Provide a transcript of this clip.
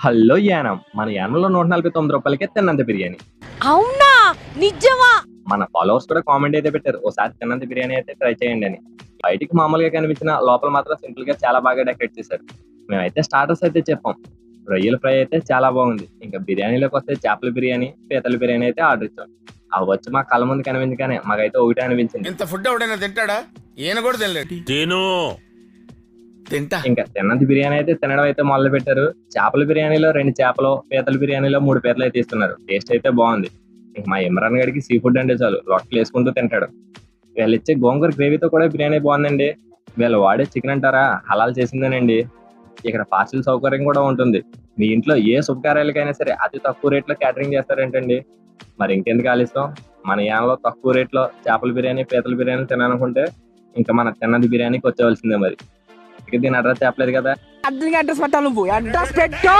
Hello Yanam మన యానంలో రూ. 149కే తిన్నంత బిర్యానీ. అవునా నిజమా? మన ఫాలోవర్స్ కూడా కామెంట్ అయితే పెట్టారు, ఓసారి తిన్నంత బిర్యానీ అయితే ట్రై చేయండి అని. బయటికి మామూలుగా కనిపించిన లోపల మాత్రం సింపుల్ గా చాలా బాగా డెకరేట్ చేశారు. మేమైతే స్టార్టర్స్ అయితే చెప్పాం. రొయ్యల ఫ్రై అయితే చాలా బాగుంది. ఇంకా బిర్యానీలోకి వస్తే చేపల బిర్యానీ, పీతల బిర్యానీ అయితే ఆర్డర్ ఇచ్చాం. అవి వచ్చి మా కళ్ళ ముందు కనిపించగానే మాకైతే ఒకటే అనిపించింది, ఇంత ఫుడ్ ఎవడైనా తింటాడా? ఈయన కూడా తినలేడు. తింటా. ఇంకా తిన్నంత బిర్యానీ అయితే తినడం అయితే మొదలు పెట్టారు. చేపల బిర్యానీలో 2 చేపలు, పీతల బిర్యానీలో 3 పీతలు అయితే ఇస్తున్నారు. టేస్ట్ అయితే బాగుంది. ఇంక మా ఇమ్రాన్ గడికి సీ ఫుడ్ అంటే చాలు, రొట్టెలు వేసుకుంటూ తింటాడు. వీళ్ళు ఇచ్చే గోంగూర గ్రేవీతో కూడా బిర్యానీ బాగుందండి. వీళ్ళు వాడే చికెన్ అంటారా, హలాల్ చేసిందేనండి. ఇక్కడ పార్సిల్ సౌకర్యం కూడా ఉంటుంది. మీ ఇంట్లో ఏ శుభకార్యాలకైనా సరే అతి తక్కువ రేట్లో క్యాటరింగ్ చేస్తారేంటండి. మరి ఇంకెందుకు ఆలస్యం, మన యాన్లో తక్కువ రేట్లో చేపల బిర్యానీ, పీతల బిర్యానీ తినాలనుకుంటే ఇంకా మన తిన్నది బిర్యానీకి వచ్చేవలసిందే. మరి ఇక దీని అడ్రస్ చెప్పలేదు కదా. అడ్రస్ పెట్టాలి, నువ్వు అడ్రస్ పెట్టు.